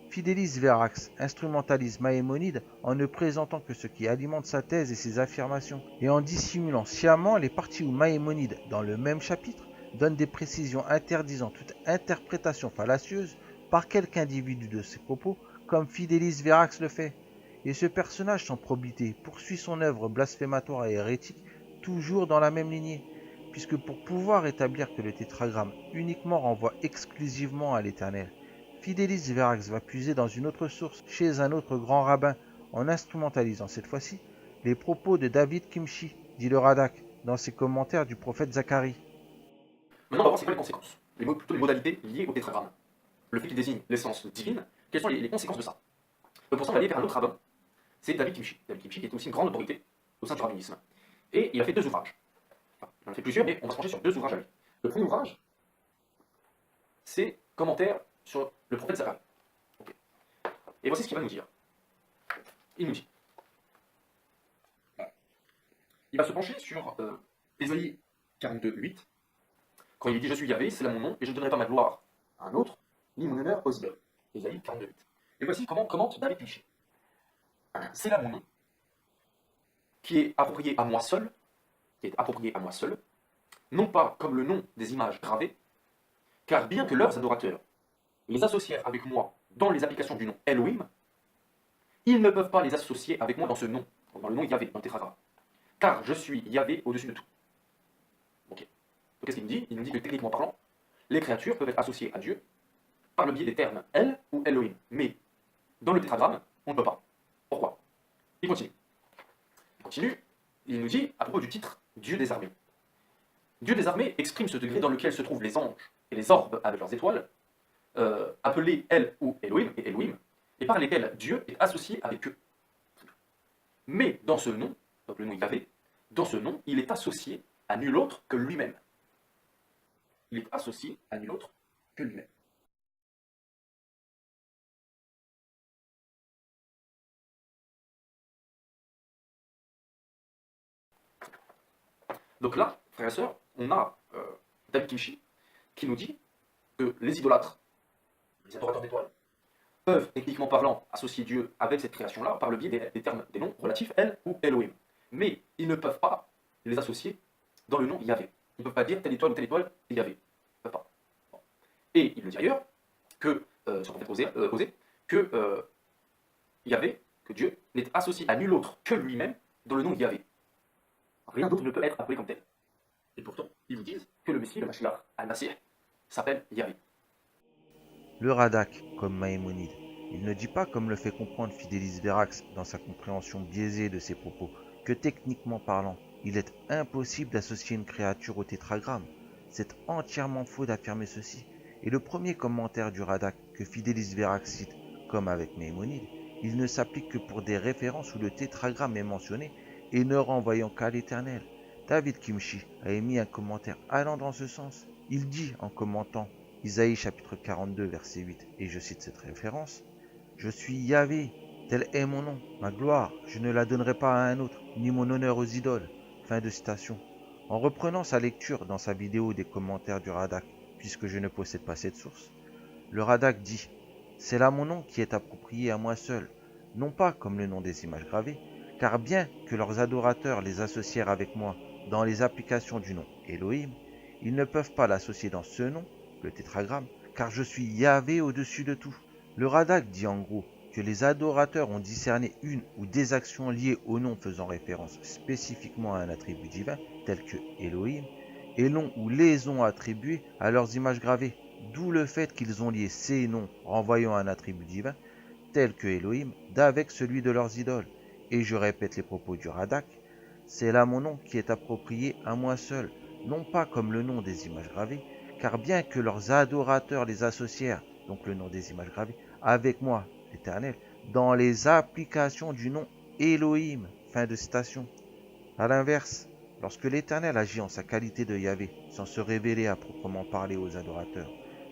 Fidelis Verax instrumentalise Maïmonide en ne présentant que ce qui alimente sa thèse et ses affirmations, et en dissimulant sciemment les parties où Maïmonide, dans le même chapitre, donne des précisions interdisant toute interprétation fallacieuse par quelque individu de ses propos, comme Fidelis Verax le fait. Et ce personnage sans probité poursuit son œuvre blasphématoire et hérétique toujours dans la même lignée, puisque pour pouvoir établir que le tétragramme uniquement renvoie exclusivement à l'Éternel, Fidelis Verax va puiser dans une autre source, chez un autre grand rabbin, en instrumentalisant cette fois-ci les propos de David Kimchi, dit le Radak, dans ses commentaires du prophète Zacharie. Maintenant, on va voir c'est quoi les conséquences, plutôt les modalités liées au tétragramme. Le fait qu'il désigne l'essence divine, quelles sont les conséquences de ça? Pour ça, on va aller vers un autre rabbin, c'est David Kimchi. David Kimchi qui est aussi une grande autorité au sein du rabbinisme. Et il a fait 2 ouvrages. Enfin, il en a fait plusieurs, mais on va se pencher sur 2 ouvrages à lui. Le premier ouvrage, c'est Commentaire sur le prophète Zacharie. Okay. Et voici ce qu'il va nous dire. Il nous dit. Il va se pencher sur Ésaïe 42:8, quand il dit « Je suis Yahvé, c'est là mon nom, et je ne donnerai pas ma gloire à un autre, ni mon honneur aux idoles. » Ésaïe 42:8. Et voici comment commente David Kimchi. C'est là mon nom, qui est approprié à moi seul, non pas comme le nom des images gravées, car bien que leurs adorateurs les associèrent avec moi dans les applications du nom Elohim, ils ne peuvent pas les associer avec moi dans ce nom, dans le nom Yahvé, dans le tétragramme. Car je suis Yahvé au-dessus de tout. Ok. Donc qu'est-ce qu'il nous dit? Il nous dit que techniquement parlant, les créatures peuvent être associées à Dieu par le biais des termes El ou Elohim. Mais dans le tétragramme, on ne peut pas. Pourquoi? Il continue. Il nous dit à propos du titre Dieu des armées. Dieu des armées exprime ce degré dans lequel se trouvent les anges et les orbes avec leurs étoiles, appelés El ou Elohim et Elohim, et par lesquels Dieu est associé avec eux. Mais dans ce nom, donc le nom Yahvé, dans ce nom, il est associé à nul autre que lui-même. Il est associé à nul autre que lui-même. Donc là, frères et sœurs, on a David Kimchi qui nous dit que les idolâtres, les adorateurs d'étoiles, peuvent, techniquement parlant, associer Dieu avec cette création-là par le biais des termes, des noms relatifs El ou Elohim. Mais ils ne peuvent pas les associer dans le nom Yahvé. Ils ne peuvent pas dire telle étoile ou telle étoile est Yahvé. Ils ne peuvent pas. Bon. Et il nous dit ailleurs que, sur le prophète Osée, que Yahvé, que Dieu, n'est associé à nul autre que lui-même dans le nom Yahvé. Rien d'autre ne peut être appelé comme tel. Et pourtant, ils vous disent que le Messie, le Mashiach, Al-Masih, s'appelle Yahvé. Le Radak, comme Maïmonide, il ne dit pas, comme le fait comprendre Fidelis Verax dans sa compréhension biaisée de ses propos, que techniquement parlant, il est impossible d'associer une créature au tétragramme. C'est entièrement faux d'affirmer ceci, et le premier commentaire du Radak que Fidelis Verax cite, comme avec Maïmonide, il ne s'applique que pour des références où le tétragramme est mentionné et ne renvoyant qu'à l'Éternel. David Kimchi a émis un commentaire allant dans ce sens. Il dit en commentant Isaïe chapitre 42 verset 8, et je cite cette référence, « Je suis Yahvé, tel est mon nom, ma gloire, je ne la donnerai pas à un autre, ni mon honneur aux idoles. » Fin de citation. En reprenant sa lecture dans sa vidéo des commentaires du Radak, puisque je ne possède pas cette source, le Radak dit « C'est là mon nom qui est approprié à moi seul, non pas comme le nom des images gravées, car bien que leurs adorateurs les associèrent avec moi dans les applications du nom Elohim, ils ne peuvent pas l'associer dans ce nom, le tétragramme, car je suis Yahvé au-dessus de tout. » Le Radak dit en gros que les adorateurs ont discerné une ou des actions liées au nom faisant référence spécifiquement à un attribut divin, tel que Elohim, et l'ont ou les ont attribués à leurs images gravées, d'où le fait qu'ils ont lié ces noms renvoyant à un attribut divin, tel que Elohim, d'avec celui de leurs idoles. Et je répète les propos du Radak, c'est là mon nom qui est approprié à moi seul, non pas comme le nom des images gravées, car bien que leurs adorateurs les associèrent, donc le nom des images gravées, avec moi, l'Éternel, dans les applications du nom Elohim. Fin de citation. A l'inverse, lorsque l'Éternel agit en sa qualité de Yahvé, sans se révéler à proprement parler aux adorateurs,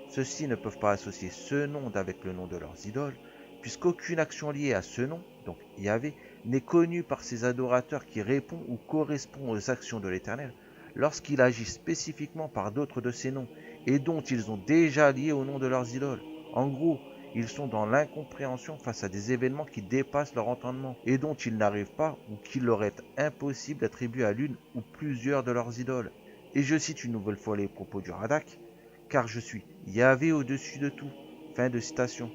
ceux-ci ne peuvent pas associer ce nom avec le nom de leurs idoles, puisqu'aucune action liée à ce nom, donc Yahvé, n'est connue par ces adorateurs qui répond ou correspond aux actions de l'Éternel, lorsqu'il agit spécifiquement par d'autres de ces noms, et dont ils ont déjà lié au nom de leurs idoles. En gros, ils sont dans l'incompréhension face à des événements qui dépassent leur entendement et dont ils n'arrivent pas ou qu'il leur est impossible d'attribuer à l'une ou plusieurs de leurs idoles. Et je cite une nouvelle fois les propos du Radak, « Car je suis Yahvé au-dessus de tout. » Fin de citation.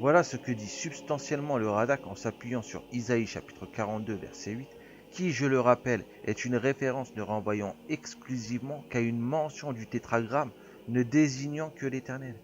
Voilà ce que dit substantiellement le Radak en s'appuyant sur Isaïe chapitre 42 verset 8, qui, je le rappelle, est une référence ne renvoyant exclusivement qu'à une mention du tétragramme ne désignant que l'Éternel.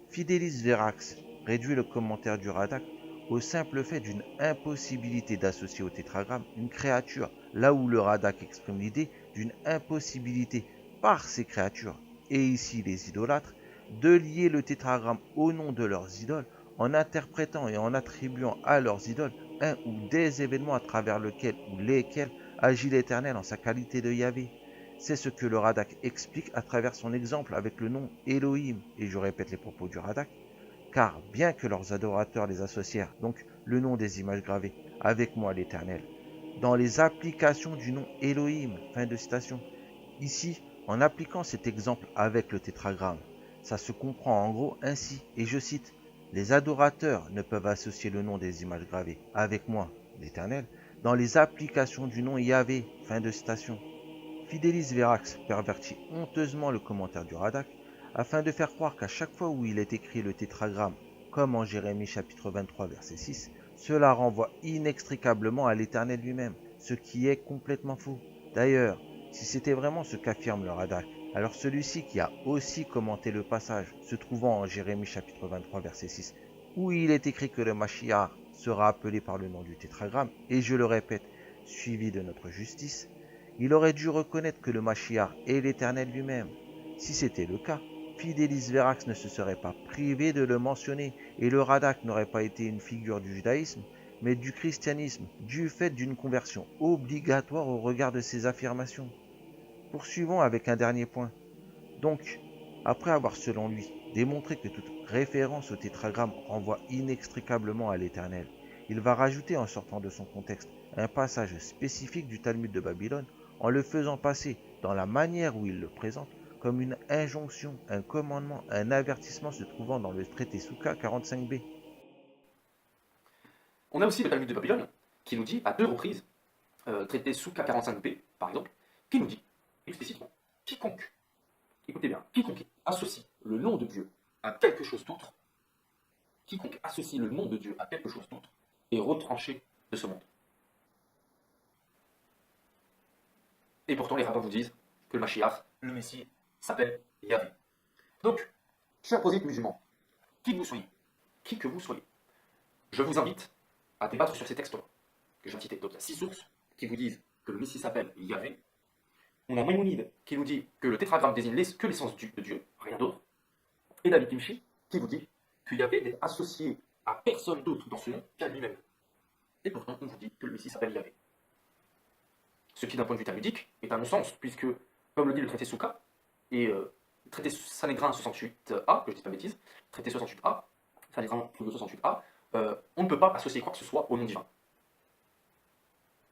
Fidelis Verax réduit le commentaire du Radak au simple fait d'une impossibilité d'associer au tétragramme une créature, là où le Radak exprime l'idée d'une impossibilité par ces créatures, et ici les idolâtres, de lier le tétragramme au nom de leurs idoles en interprétant et en attribuant à leurs idoles un ou des événements à travers lesquels ou lesquels agit l'Éternel en sa qualité de Yahvé. C'est ce que le Radak explique à travers son exemple avec le nom Elohim, et je répète les propos du Radak, car bien que leurs adorateurs les associèrent, donc le nom des images gravées, avec moi l'Éternel, dans les applications du nom Elohim, fin de citation. Ici, en appliquant cet exemple avec le tétragramme, ça se comprend en gros ainsi, et je cite, « Les adorateurs ne peuvent associer le nom des images gravées, avec moi l'Éternel, dans les applications du nom Yahvé, fin de citation. » Fidelis Verax pervertit honteusement le commentaire du Radak afin de faire croire qu'à chaque fois où il est écrit le tétragramme, comme en Jérémie chapitre 23 verset 6, cela renvoie inextricablement à l'Éternel lui-même, ce qui est complètement faux. D'ailleurs, si c'était vraiment ce qu'affirme le Radak, alors celui-ci qui a aussi commenté le passage se trouvant en Jérémie chapitre 23 verset 6, où il est écrit que le Mashiach sera appelé par le nom du tétragramme, et je le répète, suivi de notre justice, il aurait dû reconnaître que le Mashiach est l'Éternel lui-même. Si c'était le cas, Fidelis Verax ne se serait pas privé de le mentionner et le Radak n'aurait pas été une figure du judaïsme, mais du christianisme, du fait d'une conversion obligatoire au regard de ces affirmations. Poursuivons avec un dernier point. Donc, après avoir selon lui démontré que toute référence au tétragramme renvoie inextricablement à l'Éternel, il va rajouter en sortant de son contexte un passage spécifique du Talmud de Babylone en le faisant passer, dans la manière où il le présente, comme une injonction, un commandement, un avertissement se trouvant dans le traité Souka 45b. On a aussi le Talmud de Babylone qui nous dit à deux reprises, traité Souka 45b par exemple, qui nous dit explicitement quiconque, écoutez bien, quiconque associe le nom de Dieu à quelque chose d'autre, quiconque associe le nom de Dieu à quelque chose d'autre est retranché de ce monde. Et pourtant, les rabbins vous disent que le Mashiach, le Messie, s'appelle Yahvé. Donc, chers prosélytes musulmans, qui que vous soyez, qui que vous soyez, je vous invite à débattre sur ces textes-là, que j'ai cités. Donc, il y a 6 sources qui vous disent que le Messie s'appelle Yahvé. On a Maïmonide qui nous dit que le tétragramme désigne que l'essence de Dieu, rien d'autre. Et David Kimchi qui vous dit que Yahvé n'est associé à personne d'autre dans ce nom qu'à lui-même. Et pourtant, on vous dit que le Messie s'appelle Yahvé. Ce qui, d'un point de vue talmudique, est un non-sens, puisque, comme le dit le traité Souka, et le traité Sanhédrin 68a, que je dis pas de bêtises, traité 68a, Sanhédrin 68a, on ne peut pas associer quoi que ce soit au nom divin.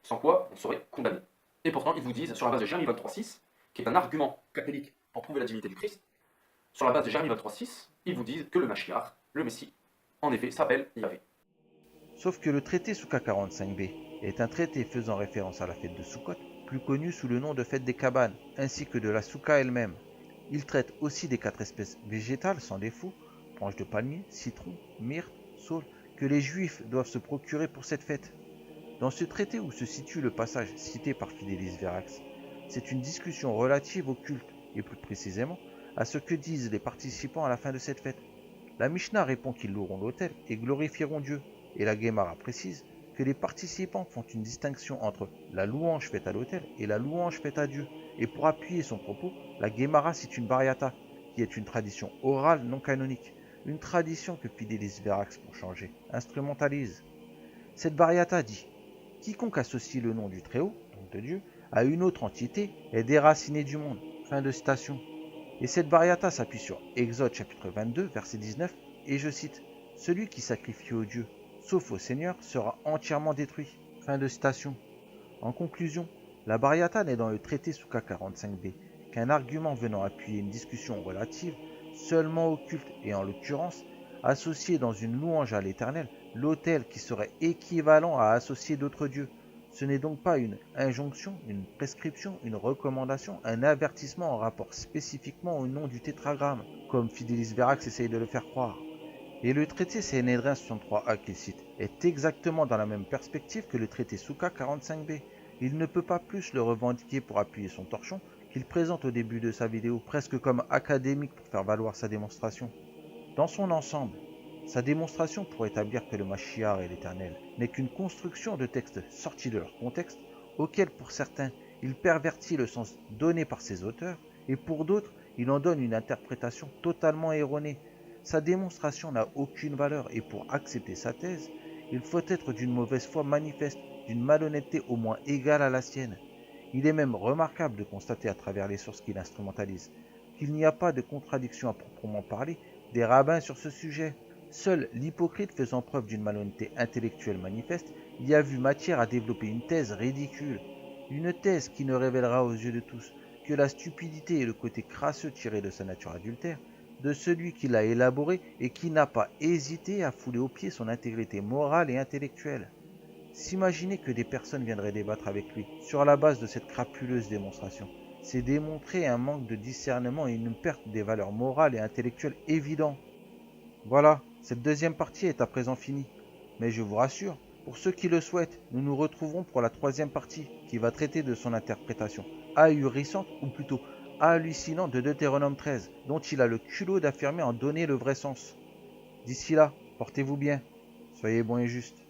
Sans quoi, on serait condamné. Et pourtant, ils vous disent, sur la base de Jérémie 23.6, qui est un argument catholique pour prouver la divinité du Christ, sur la base de Jérémie 23.6, ils vous disent que le Mashiach, le Messie, en effet, s'appelle Yahvé. Sauf que le traité Souka 45b est un traité faisant référence à la fête de Sukkot, plus connue sous le nom de fête des cabanes, ainsi que de la Souka elle-même. Il traite aussi des 4 espèces végétales sans défaut, branches de palmier, citron, myrte, saule, que les juifs doivent se procurer pour cette fête. Dans ce traité où se situe le passage cité par Fidelis Verax, c'est une discussion relative au culte, et plus précisément à ce que disent les participants à la fin de cette fête. La Mishnah répond qu'ils loueront l'autel et glorifieront Dieu, et la Guémara précise que les participants font une distinction entre la louange faite à l'autel et la louange faite à Dieu. Et pour appuyer son propos, la Guémara cite une bariata, qui est une tradition orale non canonique, une tradition que Fidelis Verax, pour changer, instrumentalise. Cette bariata dit « Quiconque associe le nom du Très-Haut, donc de Dieu, à une autre entité est déraciné du monde. » Fin de citation. Et cette bariata s'appuie sur Exode chapitre 22, verset 19, et je cite « Celui qui sacrifie au Dieu, sauf au Seigneur, sera entièrement détruit. » Fin de citation. En conclusion, la bariata n'est dans le traité Souka 45b qu'un argument venant appuyer une discussion relative seulement au culte et en l'occurrence associer dans une louange à l'Éternel l'autel qui serait équivalent à associer d'autres dieux. Ce n'est donc pas une injonction, une prescription, une recommandation, un avertissement en rapport spécifiquement au nom du tétragramme, comme Fidelis Verax essaye de le faire croire. Et le traité Sanhédrin 63a qu'il cite est exactement dans la même perspective que le traité Souka 45b. Il ne peut pas plus le revendiquer pour appuyer son torchon qu'il présente au début de sa vidéo, presque comme académique pour faire valoir sa démonstration. Dans son ensemble, sa démonstration pour établir que le Mashiach est l'Éternel n'est qu'une construction de textes sortis de leur contexte, auquel pour certains il pervertit le sens donné par ses auteurs, et pour d'autres il en donne une interprétation totalement erronée. Sa démonstration n'a aucune valeur et pour accepter sa thèse, il faut être d'une mauvaise foi manifeste, d'une malhonnêteté au moins égale à la sienne. Il est même remarquable de constater à travers les sources qu'il instrumentalise qu'il n'y a pas de contradiction à proprement parler des rabbins sur ce sujet. Seul l'hypocrite faisant preuve d'une malhonnêteté intellectuelle manifeste y a vu matière à développer une thèse ridicule, une thèse qui ne révélera aux yeux de tous que la stupidité et le côté crasseux tiré de sa nature adultère de celui qui l'a élaboré et qui n'a pas hésité à fouler aux pieds son intégrité morale et intellectuelle. S'imaginer que des personnes viendraient débattre avec lui sur la base de cette crapuleuse démonstration, c'est démontrer un manque de discernement et une perte des valeurs morales et intellectuelles évident. Voilà, cette deuxième partie est à présent finie. Mais je vous rassure, pour ceux qui le souhaitent, nous nous retrouverons pour la troisième partie qui va traiter de son interprétation ahurissante ou plutôt hallucinante de Deutéronome 13, dont il a le culot d'affirmer en donner le vrai sens. D'ici là, portez-vous bien, soyez bons et justes.